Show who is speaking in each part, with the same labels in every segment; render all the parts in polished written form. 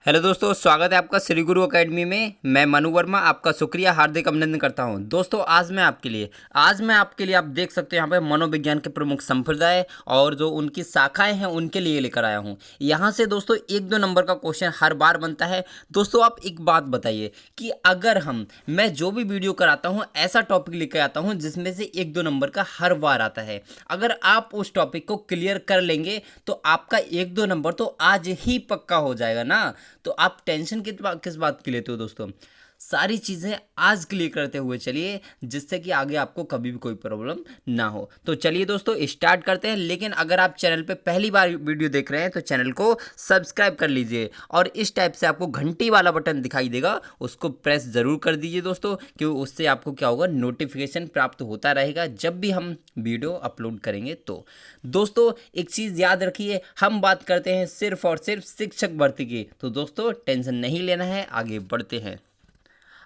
Speaker 1: Hello दोस्तों, स्वागत है आपका श्री गुरु एकेडमी में। मैं मनु वर्मा आपका शुक्रिया हार्दिक अभिनंदन करता हूं। दोस्तों आज मैं आपके लिए आप देख सकते हैं यहाँ पे मनोविज्ञान के प्रमुख संप्रदाय और जो उनकी शाखाएं हैं उनके लिए लेकर आया हूं। यहाँ से दोस्तों 1-2 नंबर का क्वेश्चन हर बार बनता है। दोस्तों आप एक बात बताइए कि अगर मैं जो भी वीडियो कराता हूँ ऐसा टॉपिक लेकर आता हूँ जिसमें से 1-2 नंबर का हर बार आता है, अगर आप उस टॉपिक को क्लियर कर लेंगे तो आपका 1-2 नंबर तो आज ही पक्का हो जाएगा ना। तो आप टेंशन किस बात की लेते हो दोस्तों? सारी चीज़ें आज क्लियर करते हुए चलिए, जिससे कि आगे आपको कभी भी कोई प्रॉब्लम ना हो। तो चलिए दोस्तों स्टार्ट करते हैं। लेकिन अगर आप चैनल पे पहली बार वीडियो देख रहे हैं तो चैनल को सब्सक्राइब कर लीजिए और इस टाइप से आपको घंटी वाला बटन दिखाई देगा, उसको प्रेस ज़रूर कर दीजिए दोस्तों, क्योंकि उससे आपको क्या होगा, नोटिफिकेशन प्राप्त होता रहेगा जब भी हम वीडियो अपलोड करेंगे। तो दोस्तों एक चीज़ याद रखिए, हम बात करते हैं सिर्फ और सिर्फ शिक्षक भर्ती की। तो दोस्तों टेंशन नहीं लेना है, आगे बढ़ते हैं।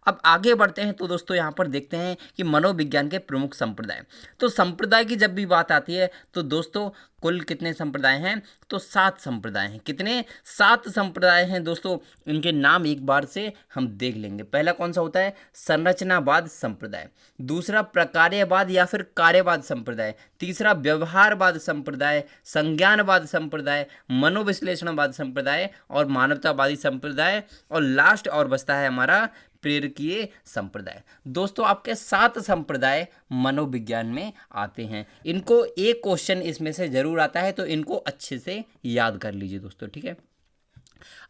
Speaker 1: अब आगे बढ़ते हैं तो दोस्तों यहाँ पर देखते हैं कि मनोविज्ञान के प्रमुख संप्रदाय। तो संप्रदाय की जब भी बात आती है तो दोस्तों कुल कितने संप्रदाय हैं? तो 7 संप्रदाय हैं। कितने? 7 संप्रदाय हैं दोस्तों। इनके नाम एक बार से हम देख लेंगे। पहला कौन सा होता है? संरचनावाद संप्रदाय। दूसरा प्रकार्यवाद या फिर कार्यवाद संप्रदाय। तीसरा व्यवहारवाद संप्रदाय, संज्ञानवाद संप्रदाय, मनोविश्लेषणवाद संप्रदाय और मानवतावादी संप्रदाय। और लास्ट और बचता है हमारा प्रेरकीय संप्रदाय। दोस्तों आपके 7 संप्रदाय मनोविज्ञान में आते हैं। इनको एक क्वेश्चन इसमें से जरूर आता है, तो इनको अच्छे से याद कर लीजिए दोस्तों, ठीक है।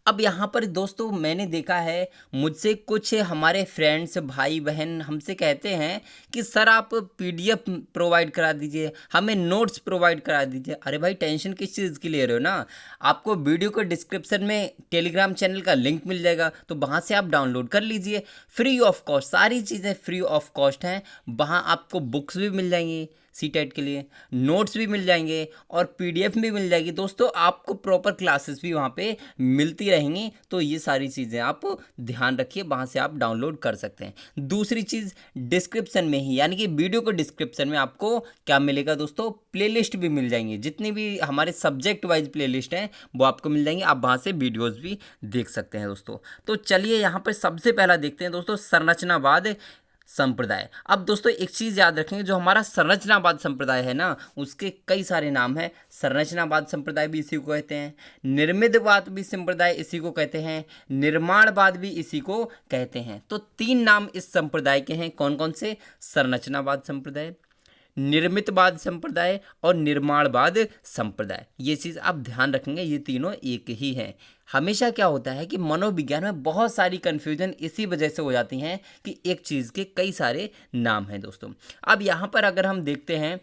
Speaker 1: अब यहाँ पर दोस्तों मैंने देखा है, मुझसे कुछ हमारे फ्रेंड्स भाई बहन हमसे कहते हैं कि सर आप पीडीएफ प्रोवाइड करा दीजिए, हमें नोट्स प्रोवाइड करा दीजिए। अरे भाई टेंशन किस चीज़ की ले रहे हो ना, आपको वीडियो के डिस्क्रिप्शन में टेलीग्राम चैनल का लिंक मिल जाएगा, तो वहाँ से आप डाउनलोड कर लीजिए फ्री ऑफ कॉस्ट। सारी चीज़ें फ्री ऑफ कॉस्ट हैं। वहाँ आपको बुक्स भी मिल जाएंगी सी टेट के लिए, नोट्स भी मिल जाएंगे और पीडीएफ भी मिल जाएगी दोस्तों। आपको प्रॉपर क्लासेस भी वहाँ पे मिलती रहेंगी। तो ये सारी चीज़ें आप ध्यान रखिए, वहाँ से आप डाउनलोड कर सकते हैं। दूसरी चीज़, डिस्क्रिप्शन में ही यानी कि वीडियो को डिस्क्रिप्शन में आपको क्या मिलेगा दोस्तों? प्लेलिस्ट भी मिल जाएंगी। जितनी भी हमारे सब्जेक्ट वाइज प्लेलिस्ट हैं वो आपको मिल जाएंगी। आप वहाँ से वीडियोज़ भी देख सकते हैं दोस्तों। तो चलिए यहाँ पर सबसे पहला देखते हैं दोस्तों, संरचनावाद संप्रदाय। अब दोस्तों एक चीज़ याद रखेंगे, जो हमारा संरचनावाद संप्रदाय है ना, उसके कई सारे नाम हैं। संरचनावाद संप्रदाय भी इसी को कहते हैं, निर्मितवाद भी संप्रदाय इसी को कहते हैं, निर्माणवाद भी इसी को कहते हैं। तो 3 नाम इस संप्रदाय के हैं। कौन कौन से? संरचनावाद संप्रदाय, निर्मितवाद संप्रदाय और निर्माणवाद संप्रदाय। ये चीज़ आप ध्यान रखेंगे, ये तीनों एक ही हैं। हमेशा क्या होता है कि मनोविज्ञान में बहुत सारी कन्फ्यूजन इसी वजह से हो जाती हैं कि एक चीज़ के कई सारे नाम हैं दोस्तों। अब यहाँ पर अगर हम देखते हैं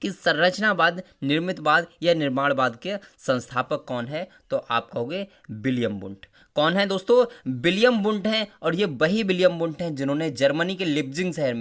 Speaker 1: कि संरचनावाद, निर्मितवाद या निर्माणवाद के संस्थापक कौन है, तो आप कहोगे विलियम वुंट। कौन है दोस्तों? विलियम वुंट हैं। और ये वही विलियम वुंट हैं जिन्होंने जर्मनी के लिप्जिंग शहर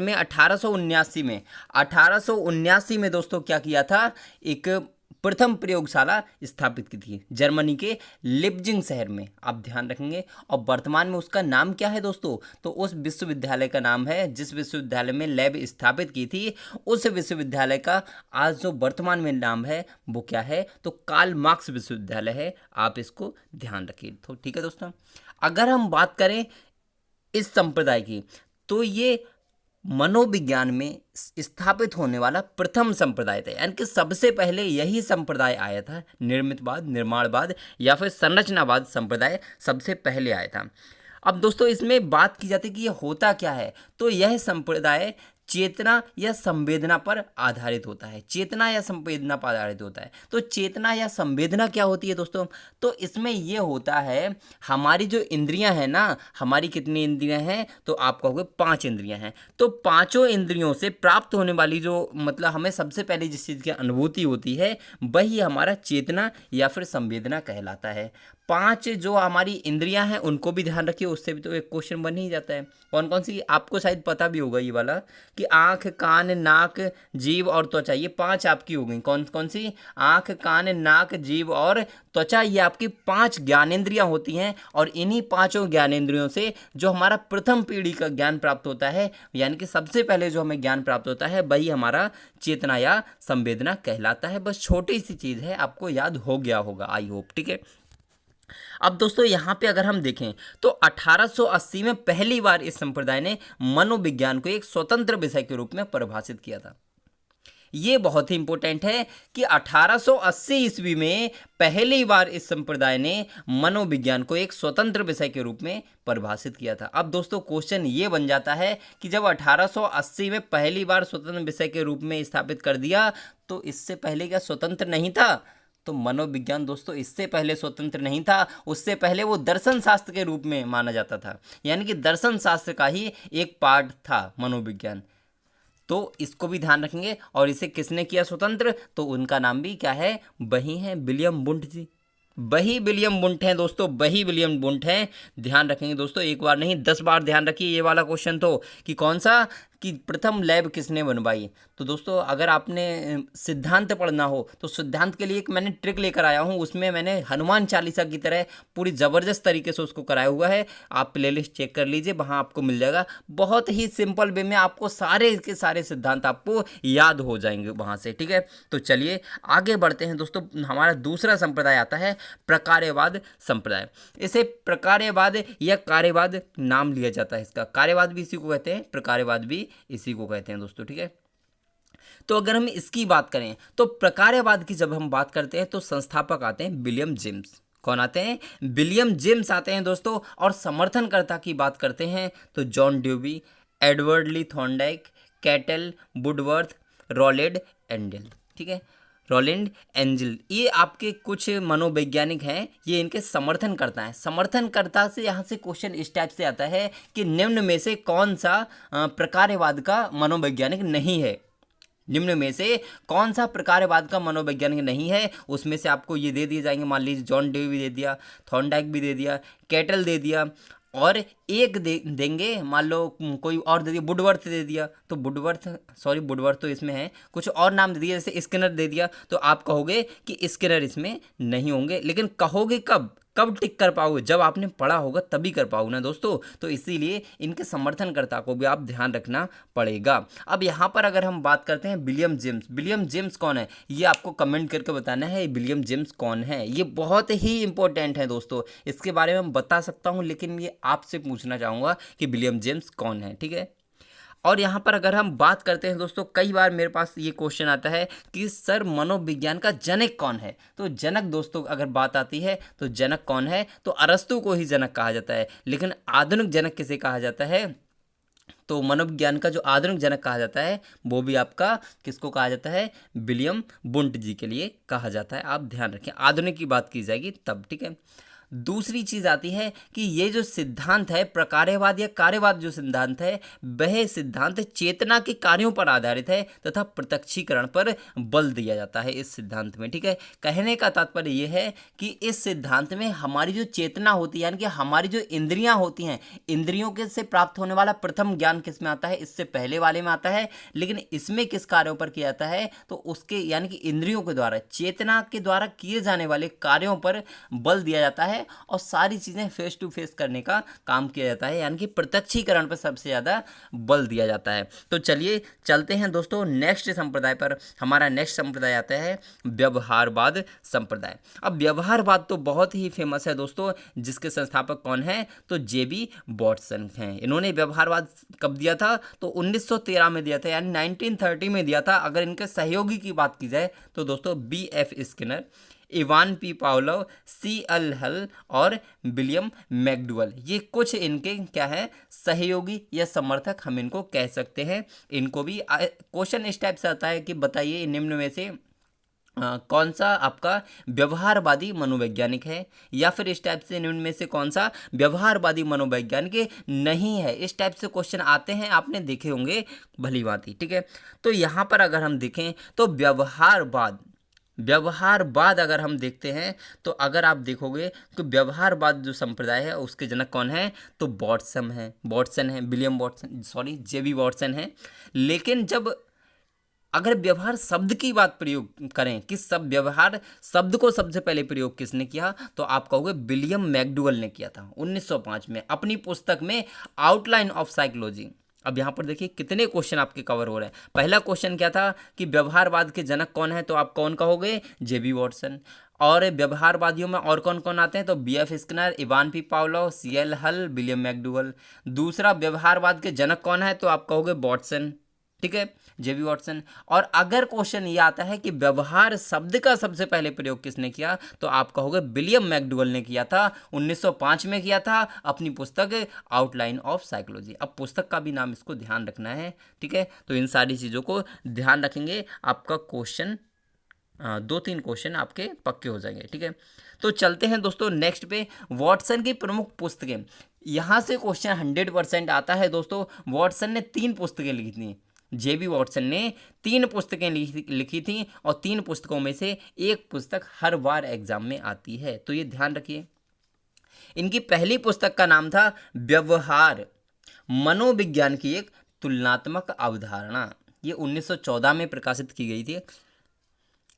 Speaker 1: में 1879 में दोस्तों क्या किया था, एक प्रथम प्रयोगशाला स्थापित की थी जर्मनी के लिप्जिंग शहर में। आप ध्यान रखेंगे। और वर्तमान में उसका नाम क्या है दोस्तों? तो उस विश्वविद्यालय का नाम है, जिस विश्वविद्यालय में लैब स्थापित की थी, उस विश्वविद्यालय का आज जो वर्तमान में नाम है वो क्या है? तो कार्ल मार्क्स विश्वविद्यालय है। आप इसको ध्यान रखिए। तो ठीक है दोस्तों, अगर हम बात करें इस संप्रदाय की, तो ये मनोविज्ञान में स्थापित होने वाला प्रथम संप्रदाय था। यानी कि सबसे पहले यही संप्रदाय आया था। निर्मितवाद, निर्माणवाद या फिर संरचनावाद संप्रदाय सबसे पहले आया था। अब दोस्तों इसमें बात की जाती है कि ये होता क्या है, तो यह संप्रदाय चेतना या संवेदना पर आधारित होता है। चेतना या संवेदना पर आधारित होता है। तो चेतना या संवेदना क्या होती है दोस्तों? तो इसमें ये होता है, हमारी जो इंद्रियां हैं ना, हमारी कितनी इंद्रियां हैं? तो आप कहोगे 5 इंद्रियां हैं। तो पांचों इंद्रियों से प्राप्त होने वाली जो मतलब हमें सबसे पहले जिस चीज़ की अनुभूति होती है वही हमारा चेतना या फिर संवेदना कहलाता है। 5 जो हमारी इंद्रियां हैं उनको भी ध्यान रखिए, उससे भी तो एक क्वेश्चन बन ही जाता है। कौन कौन सी? आपको शायद पता भी होगा ये वाला, कि आँख, कान, नाक, जीभ और त्वचा, ये 5 आपकी हो गई। कौन कौन सी? आँख, कान, नाक, जीभ और त्वचा, ये आपकी 5 ज्ञानेंद्रियां होती हैं। और इन्हीं 5 ज्ञानेंद्रियों से जो हमारा प्रथम पीढ़ी का ज्ञान प्राप्त होता है, यानी कि सबसे पहले जो हमें ज्ञान प्राप्त होता है वही हमारा चेतना या संवेदना कहलाता है। बस छोटी सी चीज़ है, आपको याद हो गया होगा, आई होप, ठीक है। अब दोस्तों यहाँ पे अगर हम देखें तो 1880 में पहली बार इस संप्रदाय ने मनोविज्ञान को एक स्वतंत्र विषय के रूप में परिभाषित किया था। ये बहुत ही इंपॉर्टेंट है कि 1880 ईस्वी में पहली बार इस संप्रदाय ने मनोविज्ञान को एक स्वतंत्र विषय के रूप में परिभाषित किया था। अब दोस्तों क्वेश्चन ये बन जाता है कि जब 1880 में पहली बार स्वतंत्र विषय के रूप में स्थापित कर दिया, तो इससे पहले क्या स्वतंत्र नहीं था? तो मनोविज्ञान दोस्तों इससे पहले स्वतंत्र नहीं था, उससे पहले वो दर्शन शास्त्र के रूप में माना जाता था, यानी कि दर्शन शास्त्र का ही एक पार्ट था मनोविज्ञान। तो इसको भी ध्यान रखेंगे। और इसे किसने किया स्वतंत्र? तो उनका नाम भी क्या है? वही है विलियम वुंट जी। वही विलियम वुंट हैं दोस्तों, वही विलियम वुंट हैं। ध्यान रखेंगे दोस्तों, एक बार नहीं 10 बार ध्यान रखिए ये वाला क्वेश्चन तो, कि कौन सा, कि प्रथम लैब किसने बनवाई। तो दोस्तों अगर आपने सिद्धांत पढ़ना हो तो सिद्धांत के लिए एक मैंने ट्रिक लेकर आया हूँ, उसमें मैंने हनुमान चालीसा की तरह पूरी ज़बरदस्त तरीके से उसको कराया हुआ है। आप प्लेलिस्ट चेक कर लीजिए, वहाँ आपको मिल जाएगा। बहुत ही सिंपल वे में आपको सारे के सारे सिद्धांत आपको याद हो जाएंगे वहाँ से, ठीक है। तो चलिए आगे बढ़ते हैं दोस्तों। हमारा दूसरा संप्रदाय आता है प्रकार्यवाद संप्रदाय। इसे प्रकार्यवाद या कार्यवाद नाम लिया जाता है इसका। कार्यवाद भी इसी को कहते हैं, प्रकार्यवाद भी इसी को कहते हैं दोस्तों, ठीक है। तो अगर हम इसकी बात करें तो प्रकार्यवाद की जब हम बात करते हैं तो संस्थापक आते हैं विलियम जेम्स। कौन आते हैं? विलियम जेम्स आते हैं दोस्तों। और समर्थनकर्ता की बात करते हैं तो जॉन ड्यूबी, एडवर्ड ली थॉर्नडाइक, कैटल, वुडवर्थ, रॉलेड एंडल, ठीक है। रोलिंड एंजल, ये आपके कुछ मनोवैज्ञानिक हैं, ये इनके समर्थन करता है। समर्थनकर्ता से यहाँ से क्वेश्चन इस टाइप से आता है कि निम्न में से कौन सा प्रकार्यवाद का मनोवैज्ञानिक नहीं है। निम्न में से कौन सा प्रकार्यवाद का मनोवैज्ञानिक नहीं है, उसमें से आपको ये दे दिए जाएंगे। मान लीजिए जॉन ड्यूवी भी दे दिया, थॉर्नडाइक भी दे दिया, कैटल दे दिया, और एक देंगे, मान लो कोई और दे दिया, वुडवर्थ दे दिया, तो वुडवर्थ तो इसमें है, कुछ और नाम दे दिया, जैसे स्किनर दे दिया, तो आप कहोगे कि स्किनर इसमें नहीं होंगे। लेकिन कहोगे कब टिक कर पाओगे? जब आपने पढ़ा होगा तभी कर पाओगे ना दोस्तों। तो इसीलिए इनके समर्थनकर्ता को भी आप ध्यान रखना पड़ेगा। अब यहाँ पर अगर हम बात करते हैं विलियम जेम्स। विलियम जेम्स कौन है, ये आपको कमेंट करके बताना है। विलियम जेम्स कौन है, ये बहुत ही इंपॉर्टेंट है दोस्तों। इसके बारे में बता सकता हूँ, लेकिन ये आपसे पूछना चाहूँगा कि विलियम जेम्स कौन है, ठीक है। और यहाँ पर अगर हम बात करते हैं दोस्तों, कई बार मेरे पास ये क्वेश्चन आता है कि सर मनोविज्ञान का जनक कौन है। तो जनक दोस्तों अगर बात आती है तो जनक कौन है, तो अरस्तु को ही जनक कहा जाता है। लेकिन आधुनिक जनक किसे कहा जाता है? तो मनोविज्ञान का जो आधुनिक जनक कहा जाता है वो भी आपका किसको कहा जाता है? विलियम वुंट जी के लिए कहा जाता है। आप ध्यान रखें, आधुनिक की बात की जाएगी तब, ठीक है। दूसरी चीज आती है कि ये जो सिद्धांत है प्रकार्यवाद या कार्यवाद, जो सिद्धांत है वह सिद्धांत चेतना के कार्यों पर आधारित है तथा प्रत्यक्षीकरण पर बल दिया जाता है इस सिद्धांत में, ठीक है। कहने का तात्पर्य यह है कि इस सिद्धांत में हमारी जो चेतना होती है, यानी कि हमारी जो इंद्रियां होती हैं, इंद्रियों के से प्राप्त होने वाला प्रथम ज्ञान किस में आता है? इससे पहले वाले में आता है। लेकिन इसमें किस कार्यों पर किया जाता है? तो उसके यानी कि इंद्रियों के द्वारा, चेतना के द्वारा किए जाने वाले कार्यों पर बल दिया जाता है और सारी चीज़ें फेस टू फेस करने का काम किया जाता है, यानी कि प्रत्यक्षीकरण पर सबसे ज़्यादा बल दिया जाता है। तो चलिए चलते हैं दोस्तों नेक्स्ट संप्रदाय पर। हमारा नेक्स्ट संप्रदाय आता है व्यवहारवाद संप्रदाय। अब व्यवहारवाद तो बहुत ही फेमस है दोस्तों, जिसके संस्थापक कौन है? तो जेबी वॉटसन हैं। इन्होंने व्यवहारवाद कब दिया था? तो 1913 में दिया था, यानी 1930 में दिया था। अगर इनके सहयोगी की बात की जाए तो दोस्तों B.F. Skinner, Ivan P Pavlov, C.L. हल और विलियम मैकडुअल, ये कुछ इनके क्या है? सहयोगी या समर्थक हम इनको कह सकते हैं। इनको भी क्वेश्चन इस टाइप से आता है कि बताइए निम्न में से कौन सा आपका व्यवहारवादी मनोवैज्ञानिक है, या फिर इस टाइप से निम्न में से कौन सा व्यवहारवादी मनोवैज्ञानिक नहीं है। इस टाइप से क्वेश्चन आते हैं, आपने देखे होंगे भली भांति, ठीक है। तो यहाँ पर अगर हम देखें तो व्यवहारवाद अगर हम देखते हैं तो अगर आप देखोगे तो व्यवहारवाद जो संप्रदाय है उसके जनक कौन है? तो वॉटसन है, विलियम वॉटसन, जेबी वॉटसन है। लेकिन जब अगर व्यवहार शब्द की बात प्रयोग करें, किस सब व्यवहार शब्द को सबसे पहले प्रयोग किसने किया? तो आप कहोगे विलियम मैकडुअल ने किया था 1905 में अपनी पुस्तक में आउटलाइन ऑफ साइकोलॉजी। अब यहाँ पर देखिए कितने क्वेश्चन आपके कवर हो रहे हैं। पहला क्वेश्चन क्या था कि व्यवहारवाद के जनक कौन है? तो आप कौन कहोगे? जेबी वॉटसन। और व्यवहारवादियों में और कौन कौन आते हैं, तो B.F. Skinner, Ivan P Pavlov, C.L. हल, विलियम मैकडूगल। दूसरा व्यवहारवाद के जनक कौन है, तो आप कहोगे वॉटसन, ठीक है, J.B. वॉटसन। और अगर क्वेश्चन ये आता है कि व्यवहार शब्द का सबसे पहले प्रयोग किसने किया, तो आप कहोगे विलियम मैकडूगल ने किया था, 1905 में किया था, अपनी पुस्तक आउटलाइन ऑफ साइकोलॉजी। अब पुस्तक का भी नाम इसको ध्यान रखना है, ठीक है। तो इन सारी चीज़ों को ध्यान रखेंगे, आपका क्वेश्चन 2-3 क्वेश्चन आपके पक्के हो जाएंगे, ठीक है। तो चलते हैं दोस्तों नेक्स्ट पे, वॉटसन की प्रमुख पुस्तकें। यहाँ से क्वेश्चन 100% आता है दोस्तों। वॉटसन ने 3 पुस्तकें लिखी थी, J.B. वॉटसन ने 3 पुस्तकें लिखी थी, और 3 पुस्तकों में से एक पुस्तक हर बार एग्जाम में आती है, तो ये ध्यान रखिए। इनकी पहली पुस्तक का नाम था व्यवहार, मनोविज्ञान की एक तुलनात्मक अवधारणा। ये 1914 में प्रकाशित की गई थी।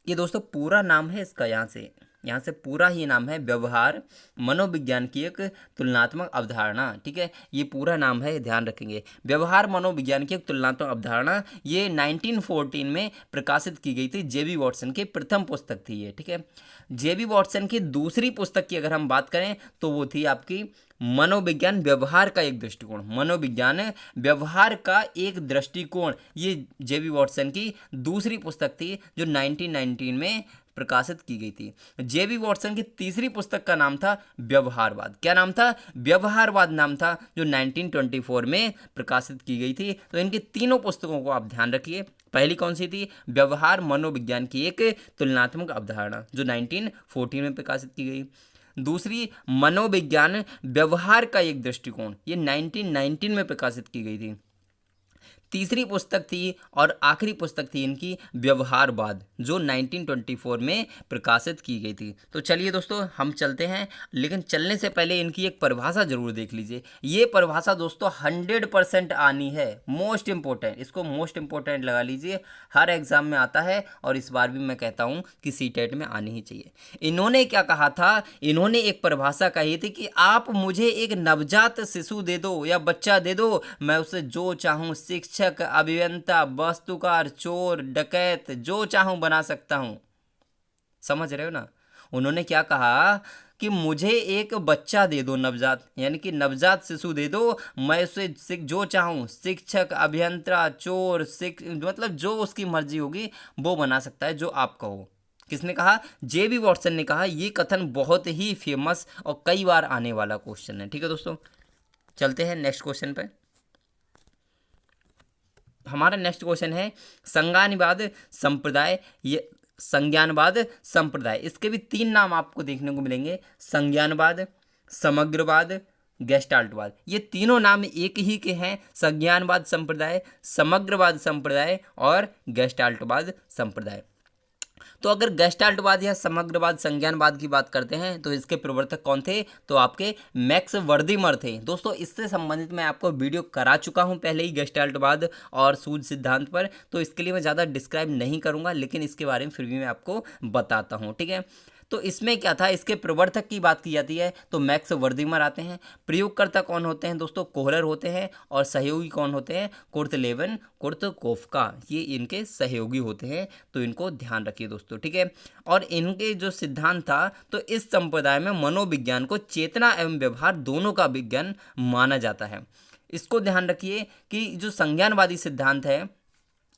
Speaker 1: ये दोस्तों पूरा नाम है इसका, यहाँ से पूरा ही नाम है, व्यवहार मनोविज्ञान की एक तुलनात्मक अवधारणा, ठीक है। ये पूरा नाम है, ध्यान रखेंगे, व्यवहार मनोविज्ञान की एक तुलनात्मक अवधारणा। ये 1914 में प्रकाशित की गई थी, J.B. वॉटसन की प्रथम पुस्तक थी ये, ठीक है। J.B. वॉटसन की दूसरी पुस्तक की अगर हम बात करें तो वो थी आपकी मनोविज्ञान व्यवहार का एक दृष्टिकोण, मनोविज्ञान व्यवहार का एक दृष्टिकोण। ये J.B. वॉटसन की दूसरी पुस्तक थी जो 1919 में प्रकाशित की गई थी। J.B. वॉटसन की तीसरी पुस्तक का नाम था व्यवहारवाद। क्या नाम था? व्यवहारवाद नाम था, जो 1924 में प्रकाशित की गई थी। तो इनकी तीनों पुस्तकों को आप ध्यान रखिए। पहली कौन सी थी? व्यवहार मनोविज्ञान की एक तुलनात्मक अवधारणा, जो 1914 में प्रकाशित की गई। दूसरी मनोविज्ञान व्यवहार का एक दृष्टिकोण, ये 1919 में प्रकाशित की गई थी। तीसरी पुस्तक थी और आखिरी पुस्तक थी इनकी व्यवहारवाद, जो 1924 में प्रकाशित की गई थी। तो चलिए दोस्तों हम चलते हैं, लेकिन चलने से पहले इनकी एक परिभाषा जरूर देख लीजिए। ये परिभाषा दोस्तों 100% आनी है, मोस्ट इंपॉर्टेंट, इसको मोस्ट इंपॉर्टेंट लगा लीजिए, हर एग्जाम में आता है और इस बार भी मैं कहता हूँ कि CTET में आनी ही चाहिए। इन्होंने क्या कहा था? इन्होंने एक परिभाषा कही थी कि आप मुझे एक नवजात शिशु दे दो या बच्चा दे दो, मैं उसे जो चाहूँ शिक्षक, अभियंता, वास्तुकार, चोर, डकैत, जो चाहूं बना सकता हूं। समझ रहे हो ना? उन्होंने क्या कहा कि मुझे एक बच्चा दे दो, नवजात, यानी कि नवजात शिशु दे दो, मैं उसे जो चाहूं शिक्षक, अभियंता, चोर, मतलब जो उसकी मर्जी होगी वो बना सकता है, जो आप कहो। किसने कहा? J.B. वॉटसन ने कहा। ये कथन बहुत ही फेमस और कई बार आने वाला क्वेश्चन है, ठीक है दोस्तों। चलते हैं नेक्स्ट क्वेश्चन पे। हमारा नेक्स्ट क्वेश्चन है संज्ञानवाद संप्रदाय। ये संज्ञानवाद संप्रदाय, इसके भी 3 नाम आपको देखने को मिलेंगे, संज्ञानवाद, समग्रवाद, गेस्टाल्टवाद। ये तीनों नाम एक ही के हैं, संज्ञानवाद संप्रदाय, समग्रवाद संप्रदाय और गेस्टाल्टवाद संप्रदाय। तो अगर गेस्टाल्टवाद या समग्रवाद संज्ञानवाद की बात करते हैं तो इसके प्रवर्तक कौन थे? तो आपके मैक्स वर्दीमर थे। दोस्तों इससे संबंधित मैं आपको वीडियो करा चुका हूं पहले ही, गेस्टाल्टवाद और सूझ सिद्धांत पर, तो इसके लिए मैं ज़्यादा डिस्क्राइब नहीं करूंगा, लेकिन इसके बारे में फिर भी मैं आपको बताता हूँ, ठीक है। तो इसमें क्या था? इसके प्रवर्तक की बात की जाती है तो मैक्स वर्दीमर आते हैं। प्रयोगकर्ता कौन होते हैं दोस्तों? कोहलर होते हैं। और सहयोगी कौन होते हैं? कुर्तलेवन, कुर्तकोफका, ये इनके सहयोगी होते हैं, तो इनको ध्यान रखिए दोस्तों, ठीक है। और इनके जो सिद्धांत था, तो इस संप्रदाय में मनोविज्ञान को चेतना एवं व्यवहार दोनों का विज्ञान माना जाता है। इसको ध्यान रखिए कि जो संज्ञानवादी सिद्धांत है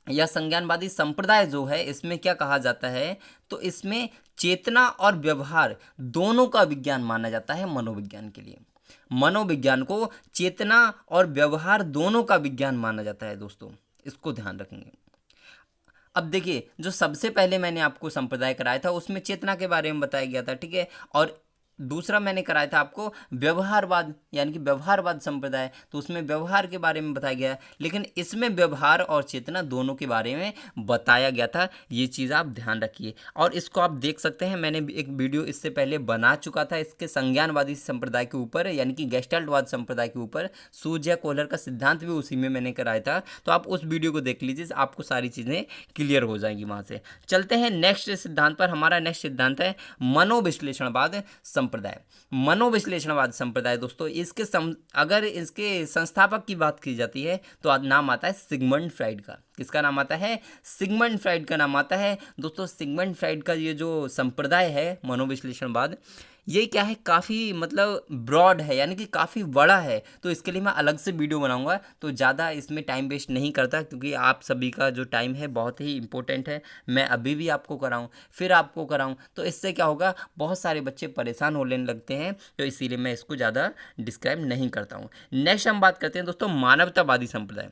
Speaker 1: या संज्ञानवादी संप्रदाय जो है, इसमें क्या कहा जाता है? तो इसमें चेतना और व्यवहार दोनों का विज्ञान माना जाता है मनोविज्ञान के लिए। मनोविज्ञान को चेतना और व्यवहार दोनों का विज्ञान माना जाता है दोस्तों, इसको ध्यान रखेंगे। अब देखिए, जो सबसे पहले मैंने आपको संप्रदाय कराया था उसमें चेतना के बारे में बताया गया था, ठीक है। और दूसरा मैंने कराया था आपको व्यवहारवाद, यानी कि व्यवहारवाद संप्रदाय, तो उसमें व्यवहार के बारे में बताया गया, लेकिन इसमें व्यवहार और चेतना दोनों के बारे में बताया गया था। ये चीज़ आप ध्यान रखिए। और इसको आप देख सकते हैं, मैंने एक वीडियो इससे पहले बना चुका था इसके संज्ञानवादी संप्रदाय के ऊपर, यानी कि गेस्टाल्टवाद संप्रदाय के ऊपर। सूझ या कोहलर का सिद्धांत भी उसी में मैंने कराया था, तो आप उस वीडियो को देख लीजिए, आपको सारी चीज़ें क्लियर हो जाएंगी वहाँ से। चलते हैं नेक्स्ट सिद्धांत पर। हमारा नेक्स्ट सिद्धांत है मनोविश्लेषणवाद संप्रदाय। मनोविश्लेषणवाद संप्रदाय दोस्तों, अगर इसके संस्थापक की बात की जाती है तो नाम आता है सिगमंड फ्राइड का। किसका नाम आता है? सिगमंड फ्राइड का नाम आता है। दोस्तों सिगमंड फ्राइड का ये जो संप्रदाय है मनोविश्लेषणवाद, ये क्या है, काफ़ी मतलब ब्रॉड है, यानी कि काफ़ी बड़ा है। तो इसके लिए मैं अलग से वीडियो बनाऊंगा, तो ज़्यादा इसमें टाइम वेस्ट नहीं करता, क्योंकि आप सभी का जो टाइम है बहुत ही इंपॉर्टेंट है। मैं अभी भी आपको कराऊं, फिर आपको कराऊं, तो इससे क्या होगा, बहुत सारे बच्चे परेशान होने लगते हैं। तो इसीलिए मैं इसको ज़्यादा डिस्क्राइब नहीं करता हूँ। नेक्स्ट हम बात करते हैं दोस्तों मानवतावादी संप्रदाय।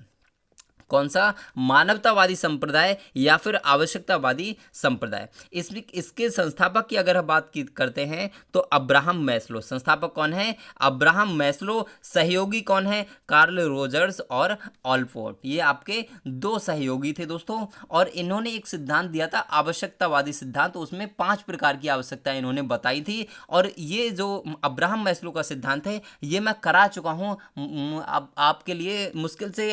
Speaker 1: कौन सा? मानवतावादी संप्रदाय या फिर आवश्यकतावादी संप्रदाय। इसमें इसके संस्थापक की अगर हम बात करते हैं तो अब्राहम मैस्लो। संस्थापक कौन है? Abraham Maslow. सहयोगी कौन है? कार्ल रोजर्स और ऑलपोर्ट। ये आपके दो सहयोगी थे दोस्तों, और इन्होंने एक सिद्धांत दिया था आवश्यकतावादी सिद्धांत। तो उसमें 5 प्रकार की आवश्यकताएं इन्होंने बताई थी, और ये जो अब्राहम मैस्लो का सिद्धांत है ये मैं करा चुका हूँ। अब आपके लिए मुश्किल से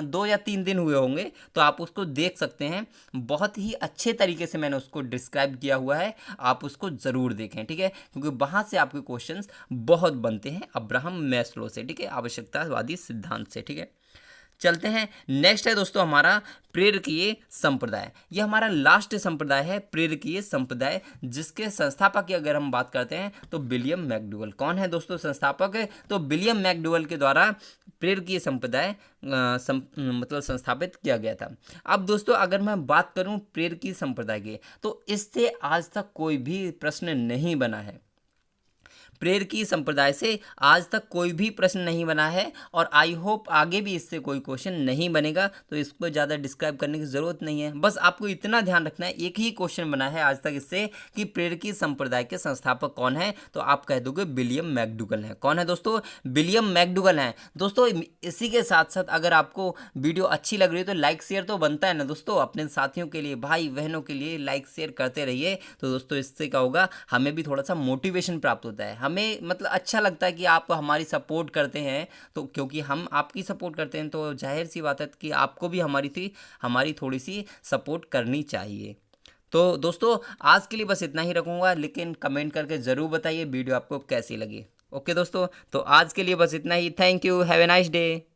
Speaker 1: 2 या 3 दिन हुए होंगे, तो आप उसको देख सकते हैं। बहुत ही अच्छे तरीके से मैंने उसको डिस्क्राइब किया हुआ है, आप उसको ज़रूर देखें, ठीक है, क्योंकि वहाँ से आपके क्वेश्चंस बहुत बनते हैं अब्राहम मैस्लो से, ठीक है, आवश्यकतावादी सिद्धांत से, ठीक है। चलते हैं, नेक्स्ट है दोस्तों हमारा प्रेरकीय संप्रदाय। यह हमारा लास्ट संप्रदाय है, प्रेरकीय संप्रदाय, जिसके संस्थापक की अगर हम बात करते हैं तो विलियम मैकडूगल। कौन है दोस्तों संस्थापक? तो विलियम मैकडूगल के द्वारा प्रेरकीय संप्रदाय मतलब संस्थापित किया गया था। अब दोस्तों अगर मैं बात करूं प्रेरकीय संप्रदाय की, तो इससे आज तक कोई भी प्रश्न नहीं बना है। प्रेरकीय संप्रदाय से आज तक कोई भी प्रश्न नहीं बना है, और आई होप आगे भी इससे कोई क्वेश्चन नहीं बनेगा, तो इसको ज़्यादा डिस्क्राइब करने की ज़रूरत नहीं है। बस आपको इतना ध्यान रखना है, एक ही क्वेश्चन बना है आज तक इससे कि प्रेरकीय संप्रदाय के संस्थापक कौन है, तो आप कह दोगे विलियम मैकडूगल है। कौन है दोस्तों? विलियम मैकडूगल हैं दोस्तों। इसी के साथ साथ अगर आपको वीडियो अच्छी लग रही है तो लाइक शेयर तो बनता है ना दोस्तों, अपने साथियों के लिए, भाई बहनों के लिए लाइक शेयर करते रहिए। तो दोस्तों इससे क्या होगा, हमें भी थोड़ा सा मोटिवेशन प्राप्त होता है, हमें मतलब अच्छा लगता है कि आप हमारी सपोर्ट करते हैं। तो क्योंकि हम आपकी सपोर्ट करते हैं, तो जाहिर सी बात है कि आपको भी हमारी थोड़ी सी सपोर्ट करनी चाहिए। तो दोस्तों आज के लिए बस इतना ही रखूँगा, लेकिन कमेंट करके ज़रूर बताइए वीडियो आपको कैसी लगी। ओके दोस्तों, तो आज के लिए बस इतना ही। Thank you, have a nice day.